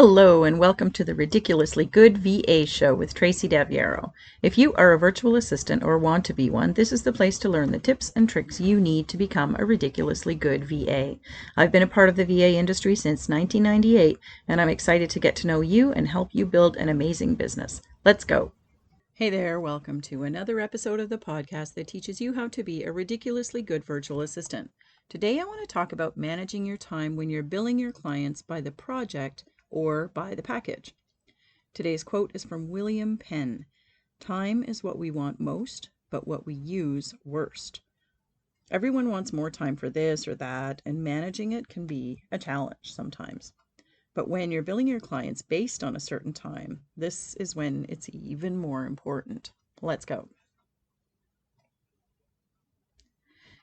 Hello and welcome to the Ridiculously Good VA Show with Tracy Daviero. If you are a virtual assistant or want to be one, this is the place to learn the tips and tricks you need to become a ridiculously good VA. I've been a part of the VA industry since 1998, and I'm excited to get to know you and help you build an amazing business. Let's go. Hey there, welcome to another episode of the podcast that teaches you how to be a ridiculously good virtual assistant. Today I want to talk about managing your time when you're billing your clients by the project or by the package. Today's quote is from William Penn. Time is what we want most, but what we use worst. Everyone wants more time for this or that, and managing it can be a challenge sometimes. But when you're billing your clients based on a certain time, this is when it's even more important. Let's go.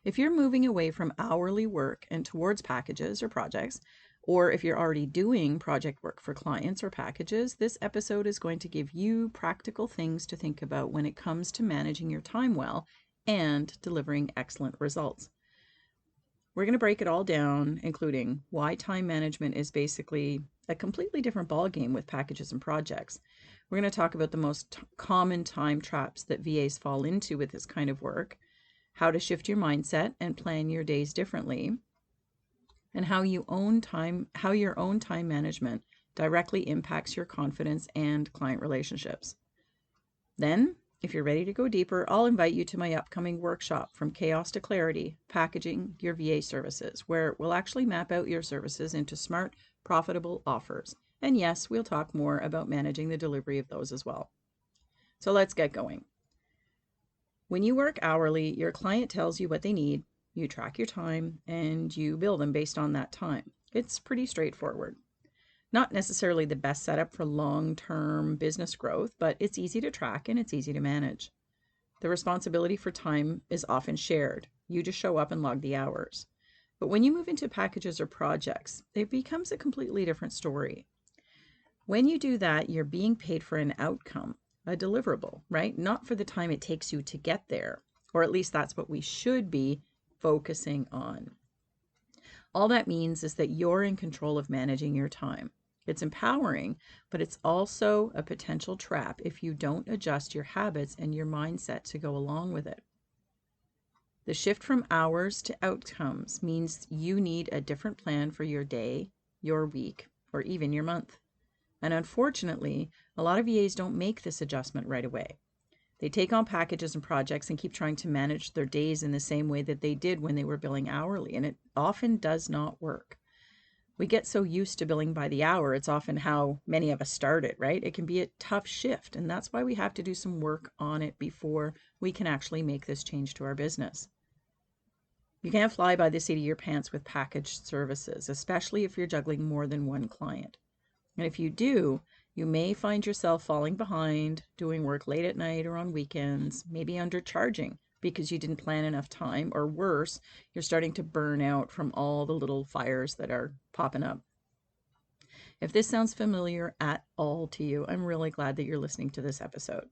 If you're moving away from hourly work and towards packages or projects, or if you're already doing project work for clients or packages, this episode is going to give you practical things to think about when it comes to managing your time well and delivering excellent results. We're going to break it all down, including why time management is basically a completely different ballgame with packages and projects. We're going to talk about the most common time traps that VAs fall into with this kind of work, how to shift your mindset and plan your days differently, and how your own time management directly impacts your confidence and client relationships. Then, if you're ready to go deeper, I'll invite you to my upcoming workshop, From Chaos to Clarity, Packaging Your VA Services, where we'll actually map out your services into smart, profitable offers. And yes, we'll talk more about managing the delivery of those as well. So let's get going. When you work hourly, your client tells you what they need, you track your time, and you bill them based on that time. It's pretty straightforward. Not necessarily the best setup for long-term business growth, but it's easy to track and it's easy to manage. The responsibility for time is often shared. You just show up and log the hours. But when you move into packages or projects, it becomes a completely different story. When you do that, you're being paid for an outcome, a deliverable, right? Not for the time it takes you to get there, or at least that's what we should be focusing on. All that means is that you're in control of managing your time. It's empowering, but it's also a potential trap if you don't adjust your habits and your mindset to go along with it. The shift from hours to outcomes means you need a different plan for your day, your week, or even your month. And unfortunately, a lot of VAs don't make this adjustment right away. They take on packages and projects and keep trying to manage their days in the same way that they did when they were billing hourly, and it often does not work. We get so used to billing by the hour, it's often how many of us started, right? It can be a tough shift, and that's why we have to do some work on it before we can actually make this change to our business. You can't fly by the seat of your pants with packaged services, especially if you're juggling more than one client. And if you do, you may find yourself falling behind, doing work late at night or on weekends, maybe undercharging because you didn't plan enough time, or worse, you're starting to burn out from all the little fires that are popping up. If this sounds familiar at all to you, I'm really glad that you're listening to this episode.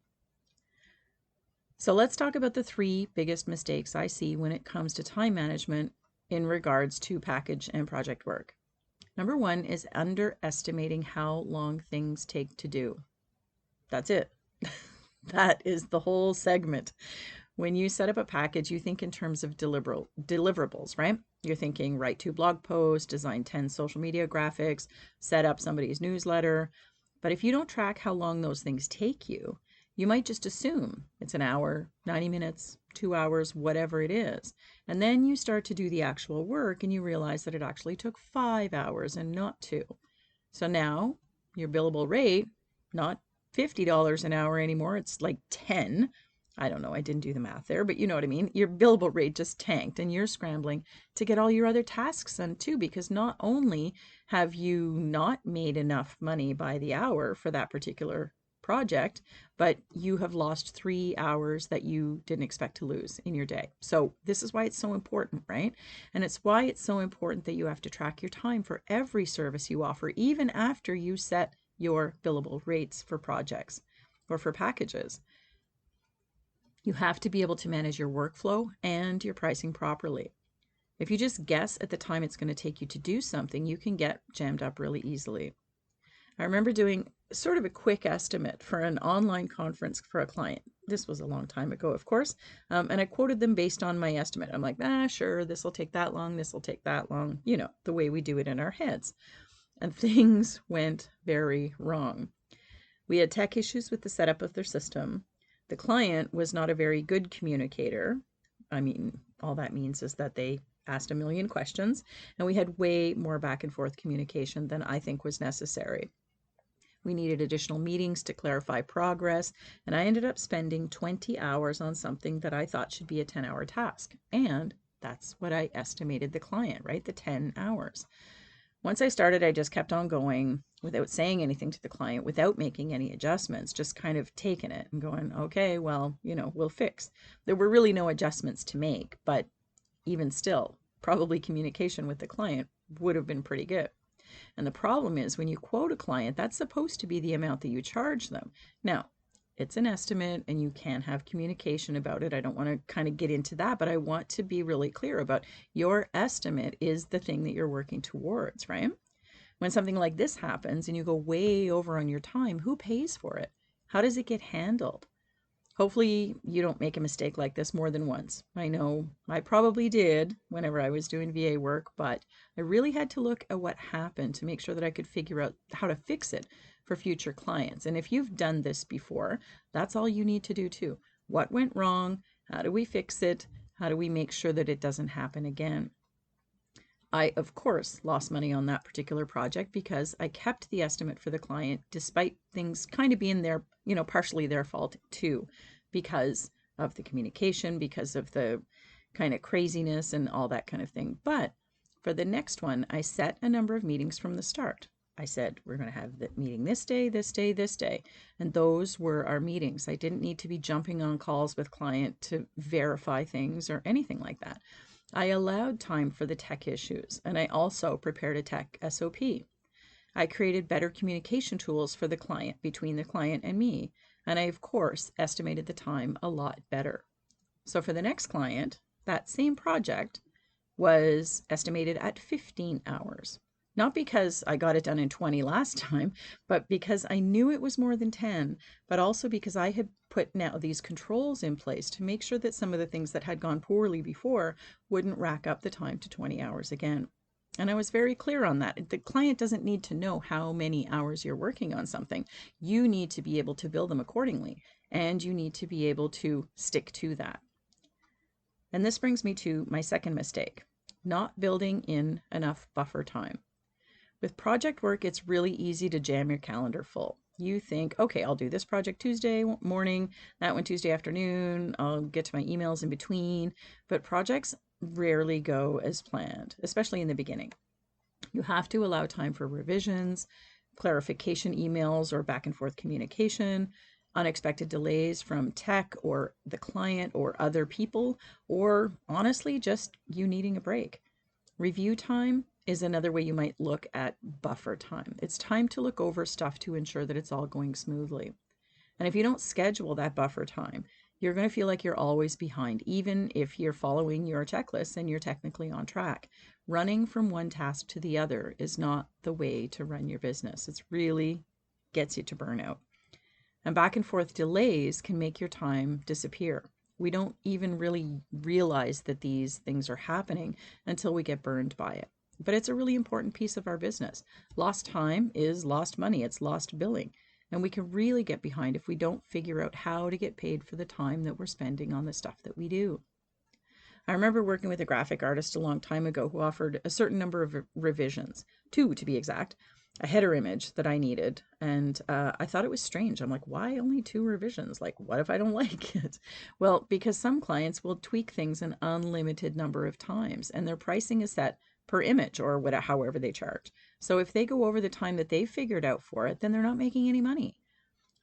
So let's talk about the 3 biggest mistakes I see when it comes to time management in regards to package and project work. Number 1 is underestimating how long things take to do. That's it. That is the whole segment. When you set up a package, you think in terms of deliverables, right? You're thinking write 2 blog posts, design 10 social media graphics, set up somebody's newsletter. But if you don't track how long those things take you, you might just assume it's an hour, 90 minutes, 2 hours, whatever it is. And then you start to do the actual work and you realize that it actually took 5 hours and not 2. So now your billable rate, not $50 an hour anymore, it's like 10. I don't know, I didn't do the math there, but you know what I mean. Your billable rate just tanked and you're scrambling to get all your other tasks done too, because not only have you not made enough money by the hour for that particular project, but you have lost 3 hours that you didn't expect to lose in your day. So this is why it's so important, right? And it's why it's so important that you have to track your time for every service you offer, even after you set your billable rates for projects or for packages. You have to be able to manage your workflow and your pricing properly. If you just guess at the time it's going to take you to do something, you can get jammed up really easily. I remember doing sort of a quick estimate for an online conference for a client. This was a long time ago, of course. And I quoted them based on my estimate. I'm like, sure, this will take that long. This will take that long. You know, the way we do it in our heads. And things went very wrong. We had tech issues with the setup of their system. The client was not a very good communicator. I mean, all that means is that they asked a million questions, and we had way more back and forth communication than I think was necessary. We needed additional meetings to clarify progress, and I ended up spending 20 hours on something that I thought should be a 10-hour task. And that's what I estimated the client, right? The 10 hours. Once I started, I just kept on going without saying anything to the client, without making any adjustments, just kind of taking it and going, okay, well, we'll fix. There were really no adjustments to make, but even still, probably communication with the client would have been pretty good. And the problem is when you quote a client, that's supposed to be the amount that you charge them. Now, it's an estimate and you can have communication about it. I don't want to kind of get into that, but I want to be really clear about your estimate is the thing that you're working towards, right? When something like this happens and you go way over on your time, who pays for it? How does it get handled? Hopefully you don't make a mistake like this more than once. I know I probably did whenever I was doing VA work, but I really had to look at what happened to make sure that I could figure out how to fix it for future clients. And if you've done this before, that's all you need to do too. What went wrong? How do we fix it? How do we make sure that it doesn't happen again? I, of course, lost money on that particular project because I kept the estimate for the client despite things kind of being their, partially their fault too, because of the communication, because of the kind of craziness and all that kind of thing. But for the next one, I set a number of meetings from the start. I said, we're going to have the meeting this day, this day, this day. And those were our meetings. I didn't need to be jumping on calls with client to verify things or anything like that. I allowed time for the tech issues, and I also prepared a tech SOP. I created better communication tools for the client, between the client and me, and I, of course, estimated the time a lot better. So for the next client, that same project was estimated at 15 hours. Not because I got it done in 20 last time, but because I knew it was more than 10, but also because I had put now these controls in place to make sure that some of the things that had gone poorly before wouldn't rack up the time to 20 hours again. And I was very clear on that. The client doesn't need to know how many hours you're working on something. You need to be able to bill them accordingly, and you need to be able to stick to that. And this brings me to my second mistake, not building in enough buffer time. With project work, it's really easy to jam your calendar full. You think, okay, I'll do this project Tuesday morning, that one Tuesday afternoon, I'll get to my emails in between, but projects rarely go as planned, especially in the beginning. You have to allow time for revisions, clarification emails or back and forth communication, unexpected delays from tech or the client or other people, or honestly, just you needing a break. Review time is another way you might look at buffer time. It's time to look over stuff to ensure that it's all going smoothly. And if you don't schedule that buffer time, you're going to feel like you're always behind, even if you're following your checklist and you're technically on track. Running from one task to the other is not the way to run your business. It really gets you to burnout. And back and forth delays can make your time disappear. We don't even really realize that these things are happening until we get burned by it. But it's a really important piece of our business. Lost time is lost money. It's lost billing. And we can really get behind if we don't figure out how to get paid for the time that we're spending on the stuff that we do. I remember working with a graphic artist a long time ago who offered a certain number of revisions, 2 to be exact, a header image that I needed. And I thought it was strange. I'm like, why only 2 revisions? Like, what if I don't like it? Well, because some clients will tweak things an unlimited number of times, and their pricing is set per image or whatever, however they charge. So if they go over the time that they figured out for it, then they're not making any money.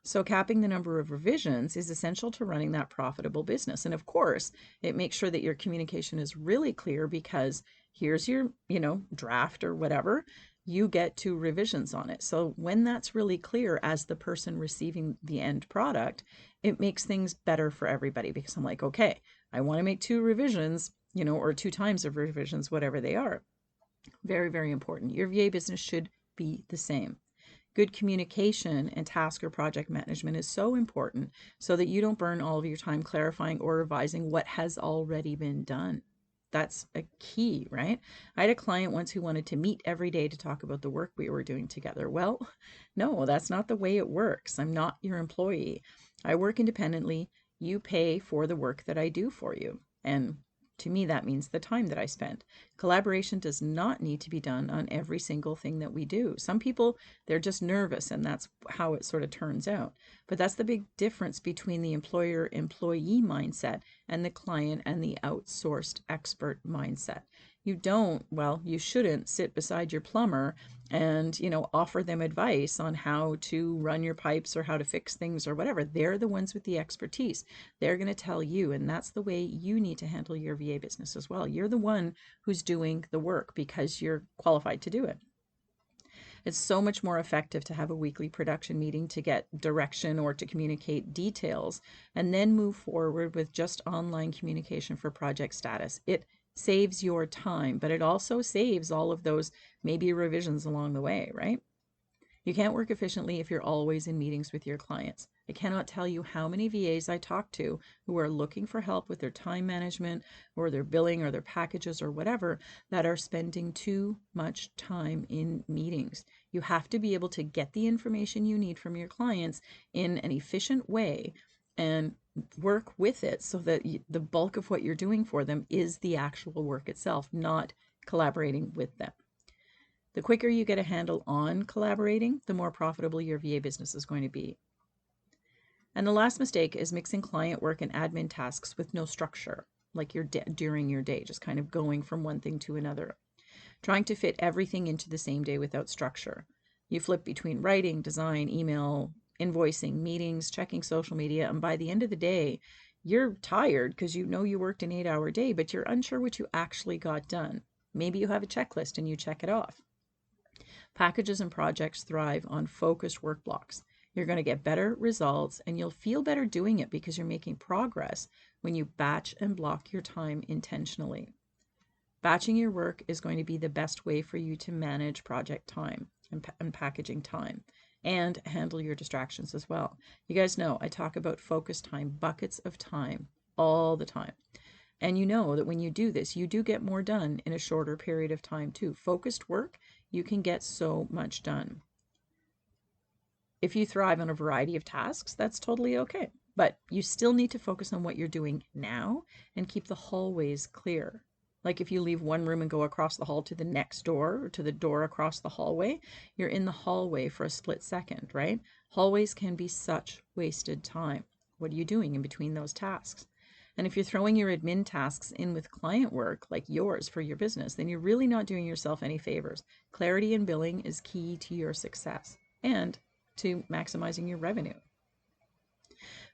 So capping the number of revisions is essential to running that profitable business. And of course, it makes sure that your communication is really clear, because here's your, draft or whatever, you get 2 revisions on it. So when that's really clear as the person receiving the end product, it makes things better for everybody, because I'm like, okay, I want to make 2 revisions, or 2 times of revisions, whatever they are. Very, very important. Your VA business should be the same. Good communication and task or project management is so important so that you don't burn all of your time clarifying or revising what has already been done. That's a key, right? I had a client once who wanted to meet every day to talk about the work we were doing together. Well, no, that's not the way it works. I'm not your employee. I work independently. You pay for the work that I do for you. And to me, that means the time that I spend. Collaboration does not need to be done on every single thing that we do. Some people, they're just nervous, and that's how it sort of turns out. But that's the big difference between the employer-employee mindset and the client and the outsourced expert mindset. You don't, well, you shouldn't sit beside your plumber and, offer them advice on how to run your pipes or how to fix things or whatever. They're the ones with the expertise. They're going to tell you, and that's the way you need to handle your VA business as well. You're the one who's doing the work because you're qualified to do it. It's so much more effective to have a weekly production meeting to get direction or to communicate details and then move forward with just online communication for project status. It saves your time, but it also saves all of those maybe revisions along the way, right? You can't work efficiently if you're always in meetings with your clients. I cannot tell you how many VAs I talk to who are looking for help with their time management or their billing or their packages or whatever that are spending too much time in meetings. You have to be able to get the information you need from your clients in an efficient way and work with it so that the bulk of what you're doing for them is the actual work itself, not collaborating with them. The quicker you get a handle on collaborating, the more profitable your VA business is going to be. And the last mistake is mixing client work and admin tasks with no structure, like during your day, just kind of going from one thing to another. Trying to fit everything into the same day without structure. You flip between writing, design, email, invoicing, meetings, checking social media, and by the end of the day, you're tired because you know you worked an 8-hour day, but you're unsure what you actually got done. Maybe you have a checklist and you check it off. Packages and projects thrive on focused work blocks. You're going to get better results and you'll feel better doing it because you're making progress when you batch and block your time intentionally. Batching your work is going to be the best way for you to manage project time and packaging time and handle your distractions as well. You guys know I talk about focus time, buckets of time all the time. And you know that when you do this, you do get more done in a shorter period of time too. Focused work, you can get so much done. If you thrive on a variety of tasks, that's totally okay. But you still need to focus on what you're doing now and keep the hallways clear. Like if you leave one room and go across the hall to the next door or to the door across the hallway, you're in the hallway for a split second, right? Hallways can be such wasted time. What are you doing in between those tasks? And if you're throwing your admin tasks in with client work like yours for your business, then you're really not doing yourself any favors. Clarity in billing is key to your success and to maximizing your revenue.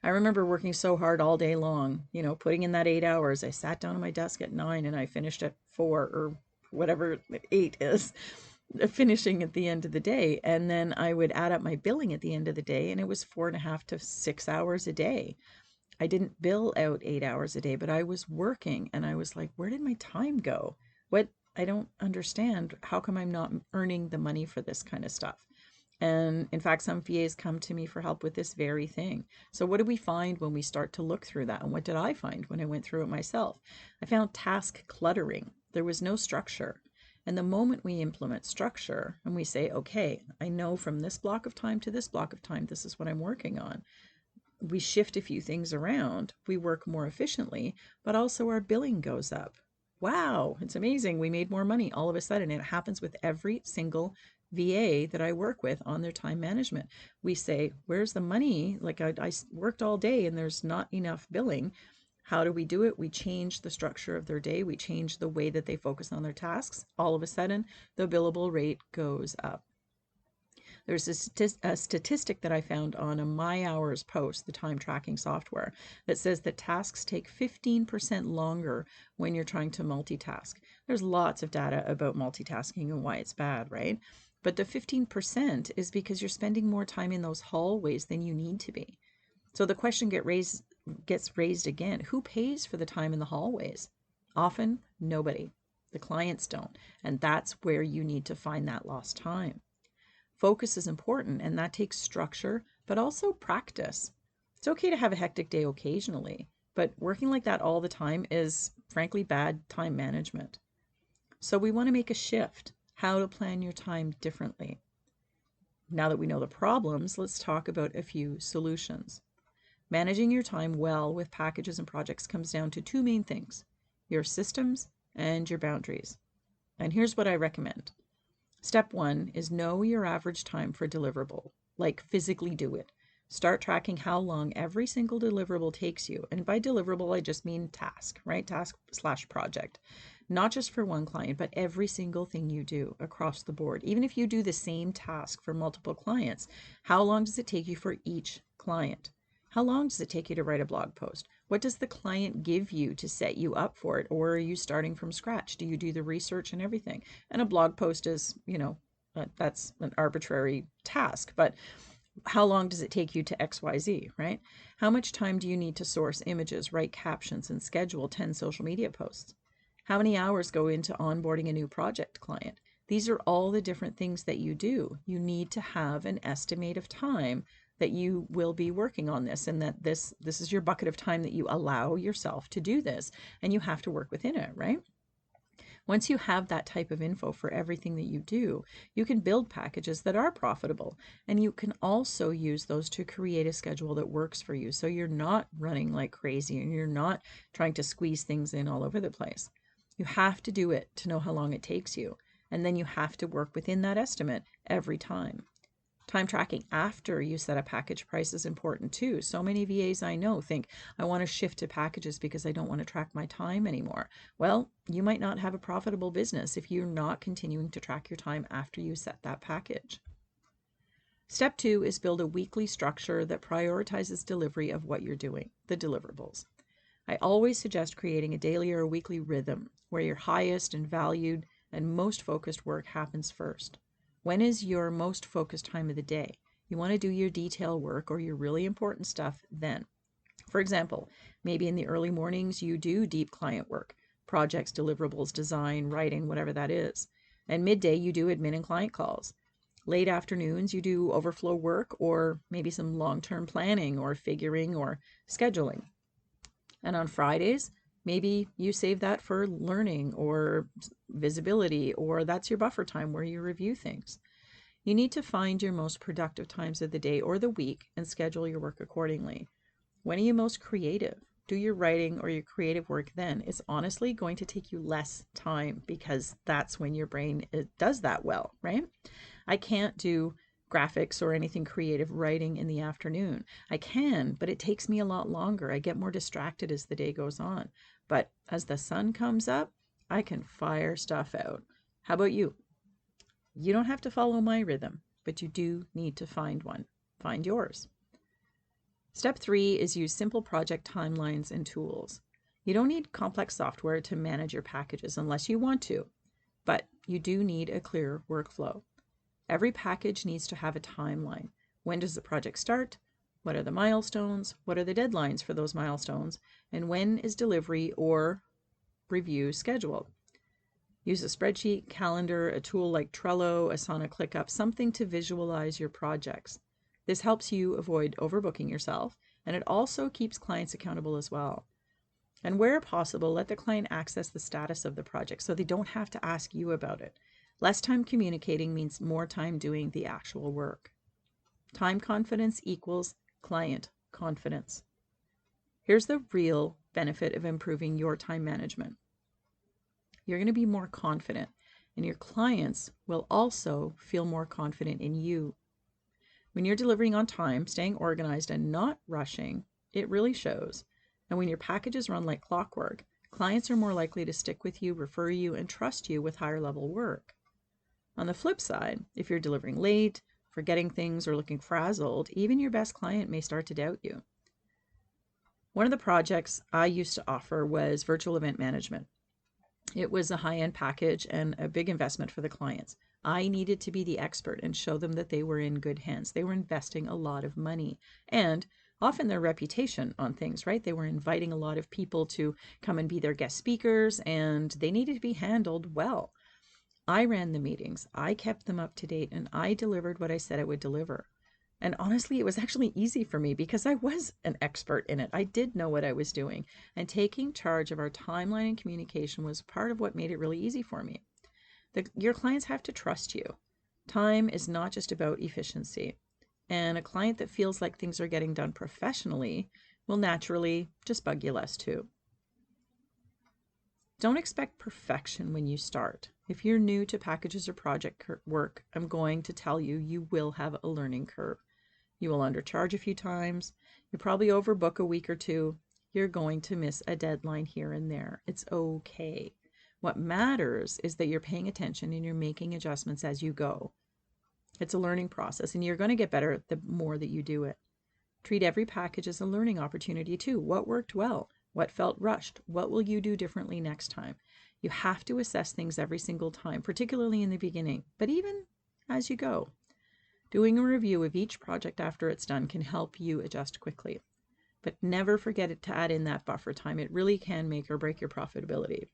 I remember working so hard all day long, putting in that 8 hours. I sat down at my desk at 9 and I finished at 4 or whatever 8 is, finishing at the end of the day. And then I would add up my billing at the end of the day, and it was 4.5 to 6 hours a day. I didn't bill out 8 hours a day, but I was working and I was like, where did my time go? I don't understand. How come I'm not earning the money for this kind of stuff? And in fact, some VAs come to me for help with this very thing. So what do we find when we start to look through that? And what did I find when I went through it myself? I found task cluttering. There was no structure. And the moment we implement structure and we say, okay, I know from this block of time to this block of time, this is what I'm working on. We shift a few things around, we work more efficiently, but also our billing goes up. Wow, it's amazing. We made more money all of a sudden. It happens with every single VA that I work with on their time management. We say, where's the money? Like I worked all day and there's not enough billing. How do we do it? We change the structure of their day. We change the way that they focus on their tasks. All of a sudden, the billable rate goes up. There's a statistic that I found on a My Hours post, the time tracking software, that says that tasks take 15% longer when you're trying to multitask. There's lots of data about multitasking and why it's bad, right? But the 15% is because you're spending more time in those hallways than you need to be. So the question gets raised again. Who pays for the time in the hallways? Often, nobody. The clients don't. And that's where you need to find that lost time. Focus is important, and that takes structure, but also practice. It's okay to have a hectic day occasionally, but working like that all the time is frankly bad time management. So we want to make a shift, how to plan your time differently. Now that we know the problems, let's talk about a few solutions. Managing your time well with packages and projects comes down to two main things: your systems and your boundaries. And here's what I recommend. Step one is know your average time for deliverable, like physically do it. Start tracking how long every single deliverable takes you. And by deliverable, I just mean task, right? Task/project. Not just for one client, but every single thing you do across the board. Even if you do the same task for multiple clients, how long does it take you for each client? How long does it take you to write a blog post? What does the client give you to set you up for it? Or are you starting from scratch? Do you do the research and everything? And a blog post is, that's an arbitrary task, but how long does it take you to XYZ, right? How much time do you need to source images, write captions, and schedule 10 social media posts? How many hours go into onboarding a new project client? These are all the different things that you do. You need to have an estimate of time that you will be working on this, and that this is your bucket of time that you allow yourself to do this, and you have to work within it, right? Once you have that type of info for everything that you do, you can build packages that are profitable, and you can also use those to create a schedule that works for you, so you're not running like crazy and you're not trying to squeeze things in all over the place. You have to do it to know how long it takes you, and then you have to work within that estimate every time. Time tracking after you set a package price is important too. So many VAs I know think, I want to shift to packages because I don't want to track my time anymore. Well, you might not have a profitable business if you're not continuing to track your time after you set that package. Step two is build a weekly structure that prioritizes delivery of what you're doing, the deliverables. I always suggest creating a daily or a weekly rhythm where your highest and valued and most focused work happens first. When is your most focused time of the day? You want to do your detail work or your really important stuff then. For example, maybe in the early mornings you do deep client work, projects, deliverables, design, writing, whatever that is. And midday you do admin and client calls. Late afternoons you do overflow work or maybe some long-term planning or figuring or scheduling. And on Fridays, maybe you save that for learning or visibility, or that's your buffer time where you review things. You need to find your most productive times of the day or the week and schedule your work accordingly. When are you most creative? Do your writing or your creative work then. It's honestly going to take you less time because that's when your brain does that well, right? I can't do graphics or anything creative writing in the afternoon. I can, but it takes me a lot longer. I get more distracted as the day goes on. But as the sun comes up, I can fire stuff out. How about you? You don't have to follow my rhythm, but you do need to find one. Find yours. Step three is use simple project timelines and tools. You don't need complex software to manage your packages unless you want to, but you do need a clear workflow. Every package needs to have a timeline. When does the project start? What are the milestones? What are the deadlines for those milestones? And when is delivery or review scheduled? Use a spreadsheet, calendar, a tool like Trello, Asana, ClickUp, something to visualize your projects. This helps you avoid overbooking yourself, and it also keeps clients accountable as well. And where possible, let the client access the status of the project so they don't have to ask you about it. Less time communicating means more time doing the actual work. Time confidence equals client confidence. Here's the real benefit of improving your time management. You're going to be more confident, and your clients will also feel more confident in you. When you're delivering on time, staying organized, and not rushing, it really shows. And when your packages run like clockwork, clients are more likely to stick with you, refer you, and trust you with higher level work. On the flip side, if you're delivering late, forgetting things, or looking frazzled, even your best client may start to doubt you. One of the projects I used to offer was virtual event management. It was a high-end package and a big investment for the clients. I needed to be the expert and show them that they were in good hands. They were investing a lot of money and often their reputation on things, right? They were inviting a lot of people to come and be their guest speakers, and they needed to be handled well. I ran the meetings, I kept them up to date, and I delivered what I said I would deliver. And honestly, it was actually easy for me because I was an expert in it. I did know what I was doing. And taking charge of our timeline and communication was part of what made it really easy for me. Your clients have to trust you. Time is not just about efficiency. And a client that feels like things are getting done professionally will naturally just bug you less too. Don't expect perfection when you start. If you're new to packages or project work, I'm going to tell you, you will have a learning curve. You will undercharge a few times. You'll probably overbook a week or two. You're going to miss a deadline here and there. It's okay. What matters is that you're paying attention and you're making adjustments as you go. It's a learning process, and you're going to get better the more that you do it. Treat every package as a learning opportunity too. What worked well? What felt rushed? What will you do differently next time? You have to assess things every single time, particularly in the beginning, but even as you go. Doing a review of each project after it's done can help you adjust quickly. But never forget to add in that buffer time. It really can make or break your profitability.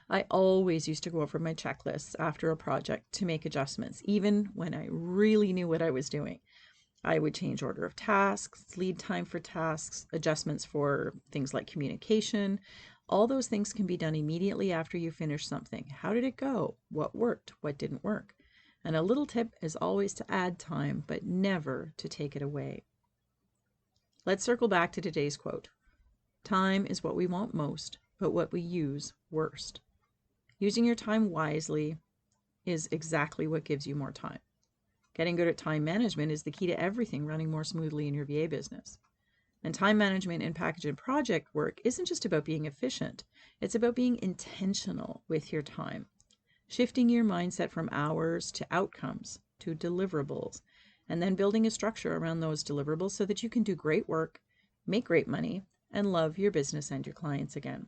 I always used to go over my checklists after a project to make adjustments, even when I really knew what I was doing. I would change order of tasks, lead time for tasks, adjustments for things like communication. All those things can be done immediately after you finish something. How did it go? What worked? What didn't work? And a little tip is always to add time, but never to take it away. Let's circle back to today's quote. Time is what we want most, but what we use worst. Using your time wisely is exactly what gives you more time. Getting good at time management is the key to everything running more smoothly in your VA business. And time management in package and project work isn't just about being efficient. It's about being intentional with your time. Shifting your mindset from hours to outcomes, to deliverables, and then building a structure around those deliverables so that you can do great work, make great money, and love your business and your clients again.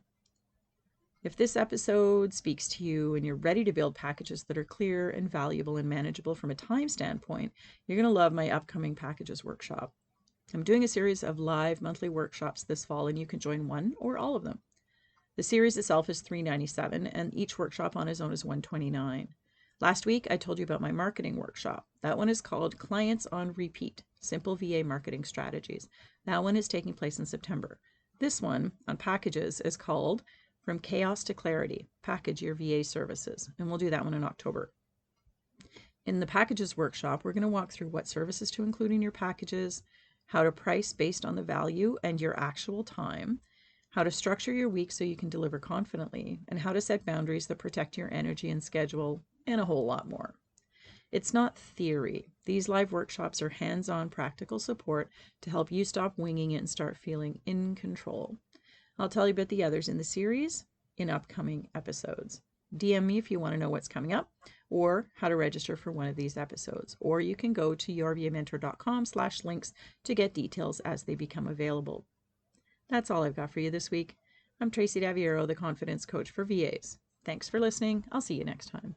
If this episode speaks to you and you're ready to build packages that are clear and valuable and manageable from a time standpoint, you're going to love my upcoming packages workshop. I'm doing a series of live monthly workshops this fall, and you can join one or all of them. The series itself is $397, and each workshop on its own is $129. Last week, I told you about my marketing workshop. That one is called Clients on Repeat, Simple VA Marketing Strategies. That one is taking place in September. This one on packages is called From Chaos to Clarity, Package Your VA Services, and we'll do that one in October. In the packages workshop, we're going to walk through what services to include in your packages, how to price based on the value and your actual time, how to structure your week so you can deliver confidently, and how to set boundaries that protect your energy and schedule, and a whole lot more. It's not theory. These live workshops are hands-on practical support to help you stop winging it and start feeling in control. I'll tell you about the others in the series in upcoming episodes. DM me if you want to know what's coming up or how to register for one of these episodes. Or you can go to yourvamentor.com/links to get details as they become available. That's all I've got for you this week. I'm Tracy Daviero, the Confidence Coach for VAs. Thanks for listening. I'll see you next time.